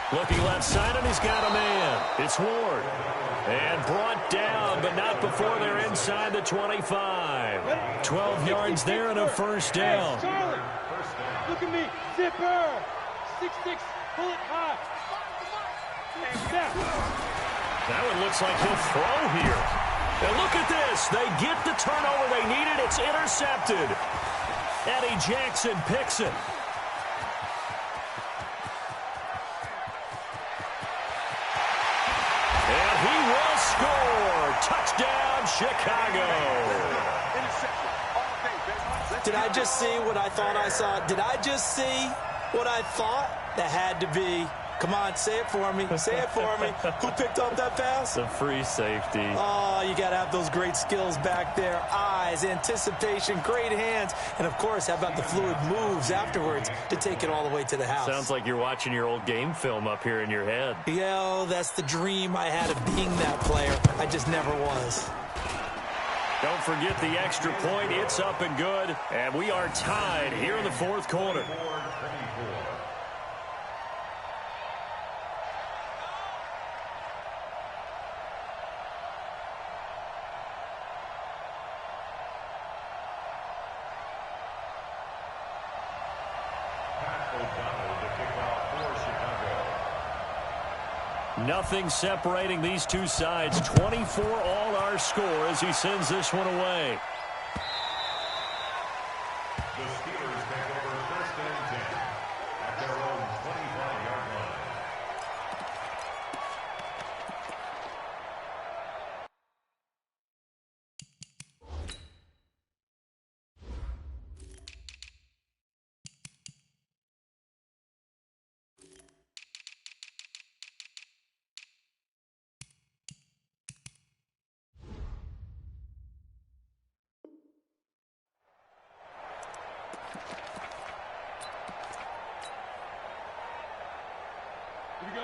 1. Looking left side, and he's got a man. It's Ward. And brought down, but not before they're inside the 25. 12 yards there and a 1st down. Look at me. Zipper. 6'6". Pull it high. That one looks like he'll throw here. And look at this. They get the turnover they needed. It's intercepted. Eddie Jackson picks it. And he will score. Touchdown, Chicago. Did I just see what I thought I saw? Did I just see what I thought? That had to be. Come on, say it for me. Say it for me. Who picked up that pass? The free safety. Oh, you got to have those great skills back there. Eyes, anticipation, great hands. And, of course, how about the fluid moves afterwards to take it all the way to the house? Sounds like you're watching your old game film up here in your head. Yeah, that's the dream I had of being that player. I just never was. Don't forget the extra point. It's up and good. And we are tied here in the fourth quarter. Nothing separating these two sides. 24 all our score as he sends this one away. The Steelers take over first and 10 at their own 25-yard line.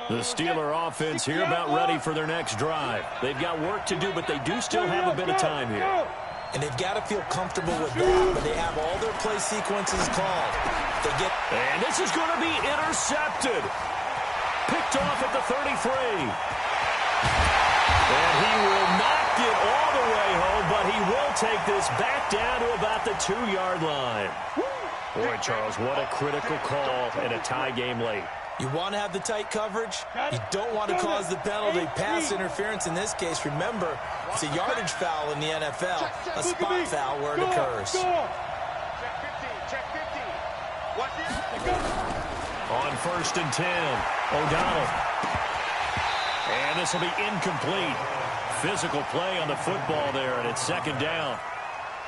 The Steeler offense here about ready for their next drive. They've got work to do, but they do still have a bit of time here. And they've got to feel comfortable with that, but they have all their play sequences called. And this is going to be intercepted. Picked off at the 33. And he will not get all the way home, but he will take this back down to about the 2-yard line. Boy, Charles, what a critical call in a tie game late. You want to have the tight coverage. You don't want to cause the penalty. Pass interference in this case. Remember, it's a yardage foul in the NFL, a spot foul where it occurs. Check 50. Watch this. On first and 10, O'Donnell. And this will be incomplete. Physical play on the football there, and it's second down.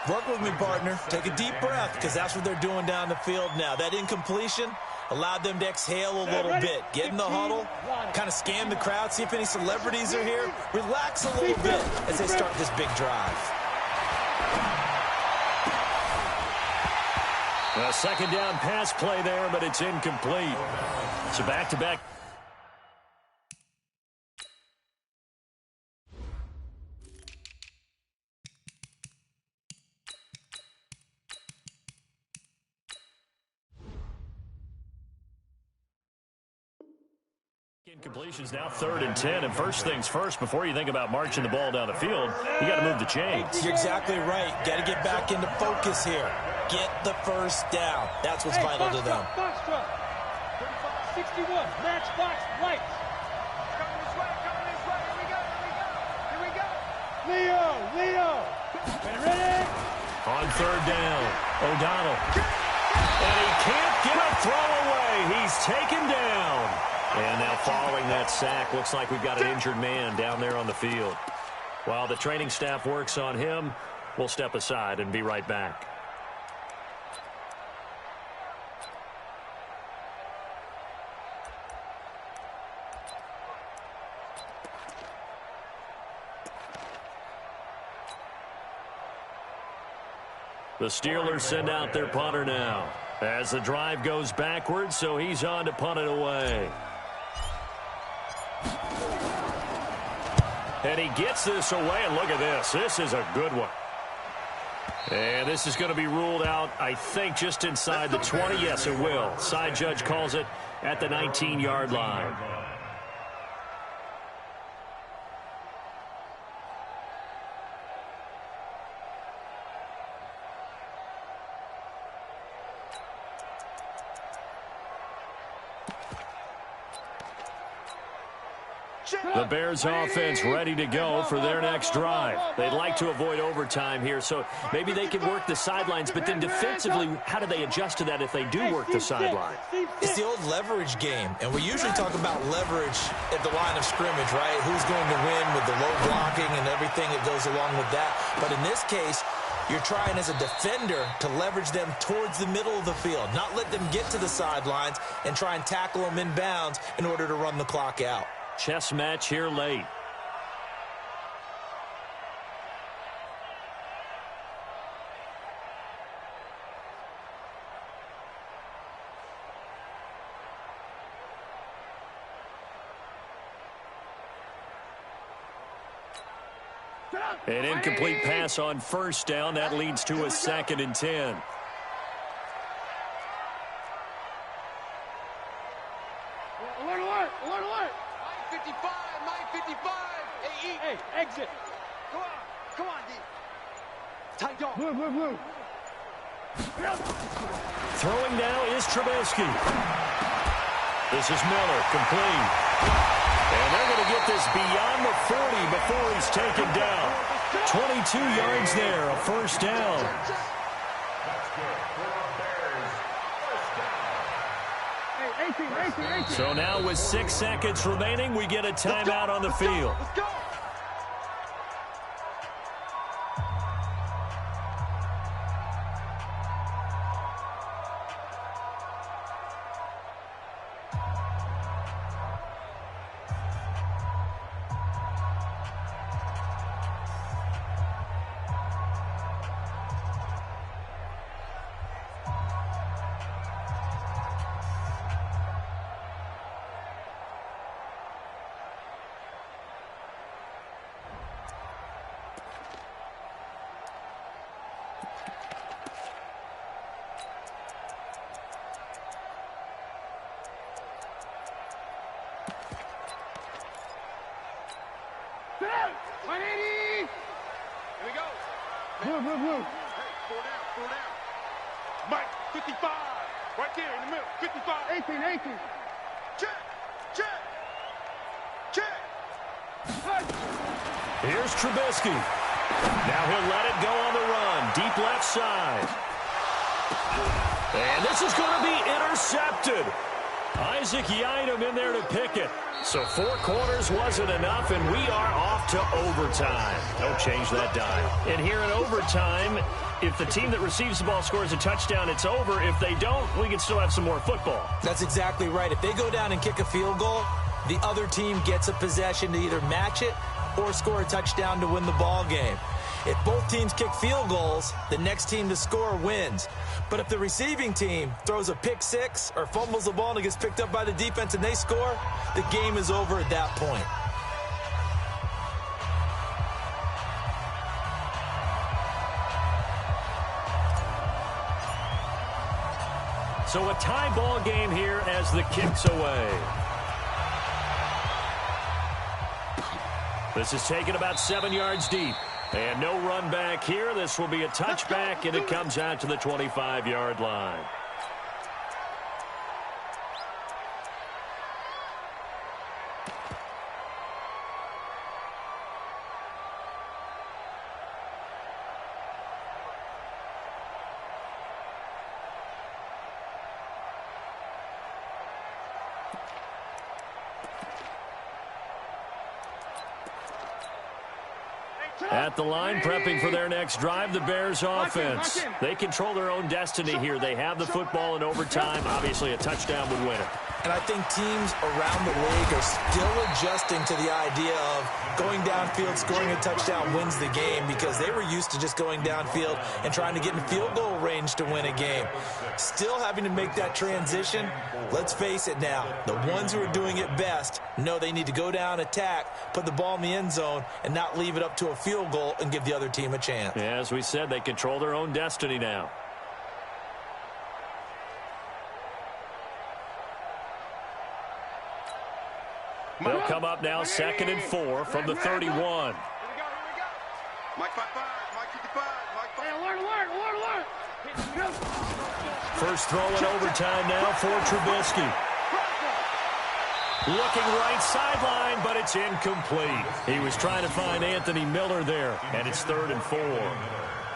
Work with me, partner. Take a deep breath, because that's what they're doing down the field now. That incompletion allowed them to exhale a little bit. Get in the huddle, kind of scan the crowd, see if any celebrities are here. Relax a little bit as they start this big drive. A second down pass play there, but it's incomplete. So back-to-back. Incompletions now 3rd and 10, and first things first, before you think about marching the ball down the field, you got to move the chains. You're exactly right. Got to get back into focus here. Get the first down. That's what's vital to them. Box truck. 61, matchbox lights. Coming this way. Here we go. Leo. Ready? On 3rd down, O'Donnell. And he can't get a throw away. He's taken down. And now following that sack, looks like we've got an injured man down there on the field. While the training staff works on him, we'll step aside and be right back. The Steelers send out their punter now as the drive goes backwards, so he's on to punt it away. And he gets this away, and look at this. This is a good one. And this is going to be ruled out, I think, just inside the 20. Yes, it will. Side judge calls it at the 19-yard line. The Bears offense ready to go for their next drive. They'd like to avoid overtime here, so maybe they can work the sidelines, but then defensively, how do they adjust to that if they do work the sideline? It's the old leverage game, and we usually talk about leverage at the line of scrimmage, right? Who's going to win with the low blocking and everything that goes along with that. But in this case, you're trying as a defender to leverage them towards the middle of the field, not let them get to the sidelines and try and tackle them inbounds in order to run the clock out. Chess match here late. An incomplete pass on first down. That leads to a 2nd and 10. Alert, alert, alert, alert. Mike 55, Mike 55. Hey, exit. Come on, D. Tight dog. Blue. Throwing now is Trubisky. This is Miller, complete. And they're going to get this beyond the 40 before he's taken down. 22 yards there, a first down. So now with 6 seconds remaining, we get a timeout on the field. Let's go. Blue. Hey, four down. Mike, 55. Right there in the middle, 55. 18. Check. Here's Trubisky. Now he'll let it go on the run. Deep left side. And this is going to be intercepted. Isaac Yiadom in there to pick it. So 4 quarters wasn't enough, and we are off to overtime. Don't change that dime. And here in overtime, if the team that receives the ball scores a touchdown, it's over. If they don't, we can still have some more football. That's exactly right. If they go down and kick a field goal, the other team gets a possession to either match it or score a touchdown to win the ball game. If both teams kick field goals, the next team to score wins. But if the receiving team throws a pick six or fumbles the ball and it gets picked up by the defense and they score, the game is over at that point. So a tie ball game here as the kick's away. This is taken about 7 yards deep. And no run back here. This will be a touchback, and it comes out to the 25-yard line. At the line, prepping for their next drive, the Bears offense. They control their own destiny here. They have the football in overtime. Obviously, a touchdown would win it. And I think teams around the league are still adjusting to the idea of going downfield, scoring a touchdown wins the game, because they were used to just going downfield and trying to get in field goal range to win a game. Still having to make that transition. Let's face it now, the ones who are doing it best know they need to go down, attack, put the ball in the end zone, and not leave it up to a field goal and give the other team a chance. Yeah, as we said, they control their own destiny now. They'll come up now 2nd and 4 from the 31. Here we go. Mike 55, Mike 55, Mike 55. Hey, alert. First throw in overtime now for Trubisky. Looking right sideline, but it's incomplete. He was trying to find Anthony Miller there, and it's 3rd and 4.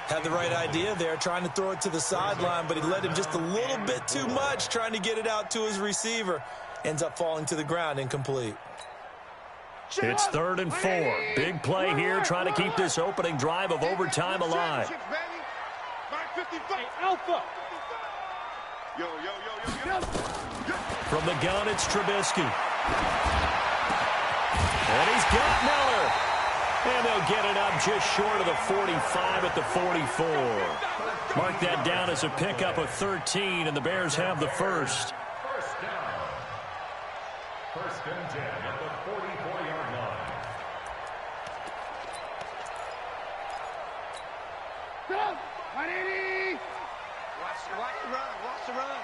Had the right idea there, trying to throw it to the sideline, but he led him just a little bit too much, trying to get it out to his receiver. Ends up falling to the ground, incomplete. It's 3rd and 4. Big play here, trying to keep this opening drive of overtime alive. From the gun, it's Trubisky. And he's got Miller. And they'll get it up just short of the 45 at the 44. Mark that down as a pickup of 13, and the Bears have the first. First down. 1st and 10 at the 44-yard line. 180. Watch the run. Watch the run.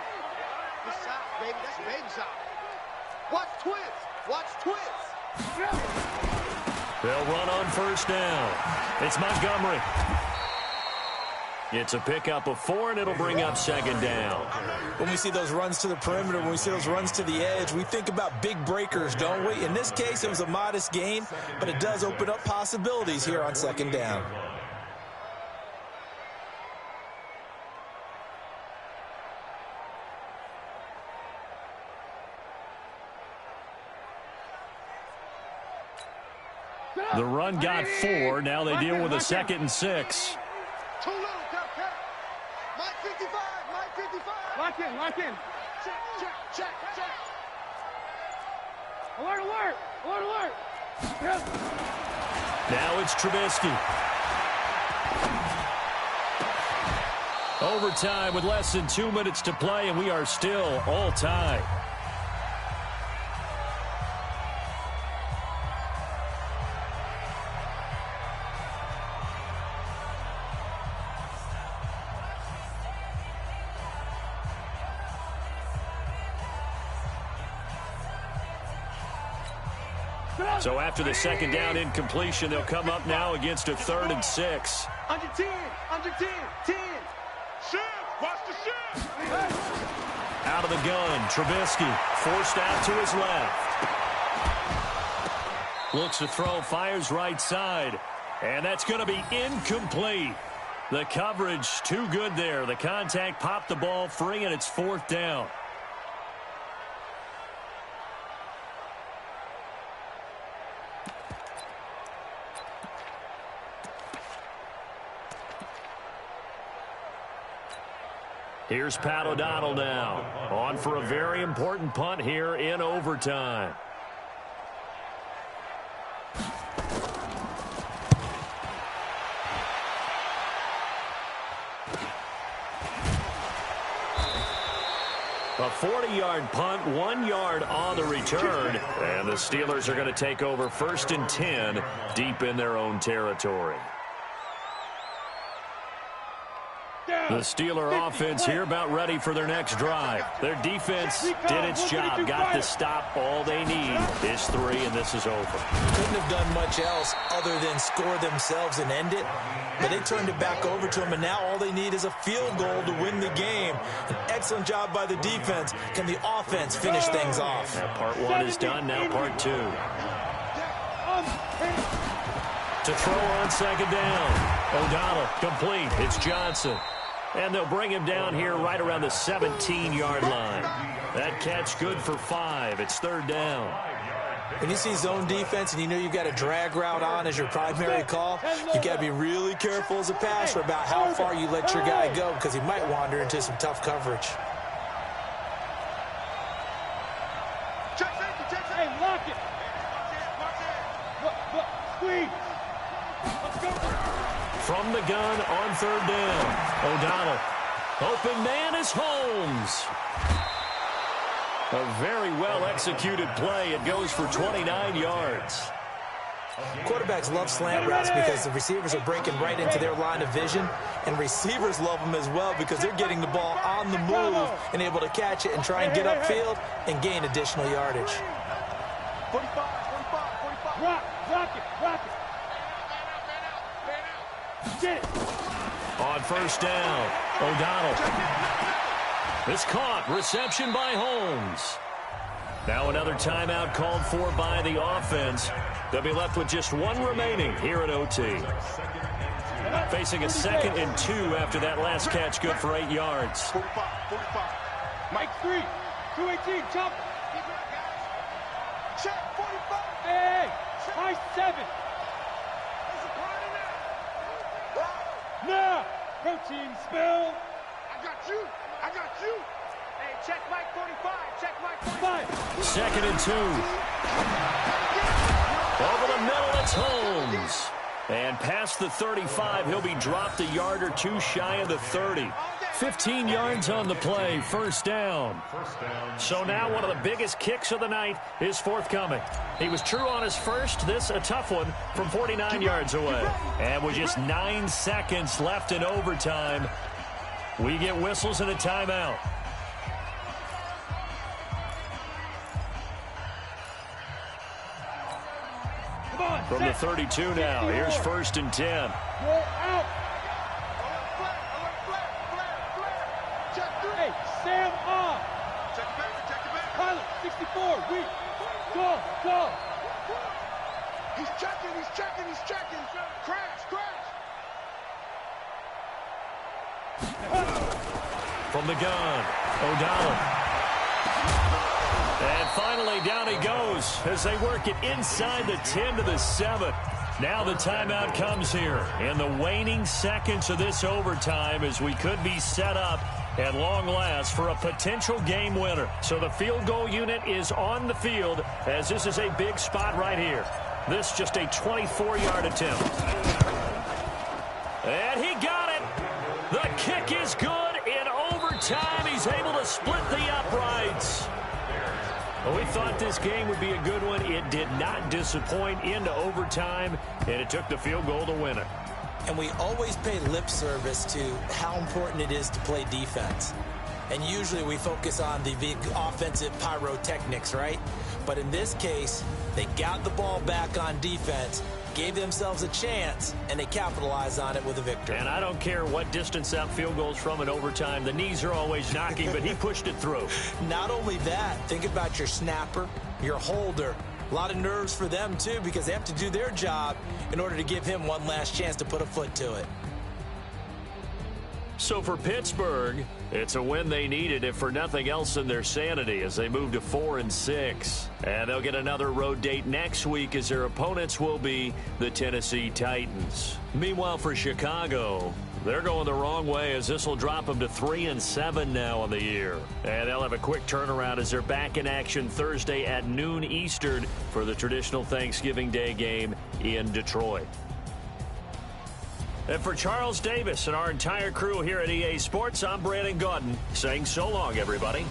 Good shot, baby. That's a baby shot. Watch twist. Watch twist. They'll run on first down. It's Montgomery. It's a pickup of 4, and it'll bring up second down. When we see those runs to the perimeter, when we see those runs to the edge, we think about big breakers, don't we? In this case, it was a modest gain, but it does open up possibilities here on second down. The run got 4. Now they deal with a 2nd and 6. Too little, count. Mike 55. Mike 55. Lock in. Check. Alert. Now it's Trubisky. Overtime with less than 2 minutes to play, and we are still all tied. So after the second down incompletion, they'll come up now against a 3rd and 6. Under 10. 10. Shift. Watch the shift. Out of the gun, Trubisky forced out to his left. Looks to throw, fires right side. And that's going to be incomplete. The coverage too good there. The contact popped the ball free, and it's 4th down. Here's Pat O'Donnell now, on for a very important punt here in overtime. A 40-yard punt, 1 yard on the return, and the Steelers are going to take over 1st and 10 deep in their own territory. The Steeler offense here about ready for their next drive. Their defense did its job, got the stop. All they need is 3, and this is over. Couldn't have done much else other than score themselves and end it, but they turned it back over to them, and now all they need is a field goal to win the game. An excellent job by the defense. Can the offense finish things off? Now part 1 is done, now part 2. To throw on second down. O'Donnell complete. It's Johnson. And they'll bring him down here right around the 17-yard line. That catch good for 5. It's 3rd down. When you see zone defense and you know you've got a drag route on as your primary call, you've got to be really careful as a passer about how far you let your guy go because he might wander into some tough coverage. Hey, lock it. Squeeze. Let's go. From the gun on 3rd down. O'Donnell. Open man is Holmes. A very well-executed play. It goes for 29 yards. Quarterbacks love slant routes because the receivers are breaking right into their line of vision, and receivers love them as well because they're getting the ball on the move and able to catch it and try and get upfield and gain additional yardage. 45. Rock it. Get it. On first down, O'Donnell. It's caught. Reception by Holmes. Now another timeout called for by the offense. They'll be left with just 1 remaining here at OT. Facing a 2nd and 2 after that last catch, good for 8 yards. 45. Mike 3. 218. Chop. Check 45. Hey. High 7. No. Protein spill. I got you. Hey, check Mike 45. Check Mike 45. 2nd and 2. Over the middle, it's Holmes. And past the 35, he'll be dropped a yard or 2 shy of the 30. 15 yards on the play, first down. So now one of the biggest kicks of the night is forthcoming. He was true on his first, this a tough one from 49 yards away. And with just 9 seconds left in overtime, we get whistles and a timeout. From the 32 now, here's 1st and 10. Hey, Sam off. Check it back. Pilot, 64, weak. Go. He's checking. Crash. From the gun, O'Donnell. And finally, down he goes as they work it inside the 10 to the 7. Now the timeout comes here in the waning seconds of this overtime as we could be set up at long last for a potential game winner. So the field goal unit is on the field as this is a big spot right here. This just a 24-yard attempt. And he got it. The kick is good. In overtime, he's able to split the uprights. Well, we thought this game would be a good one. It did not disappoint into overtime, and it took the field goal to win it. And we always pay lip service to how important it is to play defense. And usually we focus on the big offensive pyrotechnics, right? But in this case, they got the ball back on defense, gave themselves a chance, and they capitalized on it with a victory. And I don't care what distance that field goes from in overtime. The knees are always knocking, but he pushed it through. Not only that, think about your snapper, your holder. A lot of nerves for them, too, because they have to do their job in order to give him one last chance to put a foot to it. So for Pittsburgh, it's a win they needed, if for nothing else than their sanity, as they move to 4-6. And they'll get another road date next week as their opponents will be the Tennessee Titans. Meanwhile, for Chicago, they're going the wrong way as this will drop them to 3-7 now on the year. And they'll have a quick turnaround as they're back in action Thursday at noon Eastern for the traditional Thanksgiving Day game in Detroit. And for Charles Davis and our entire crew here at EA Sports, I'm Brandon Gaudin saying so long, everybody.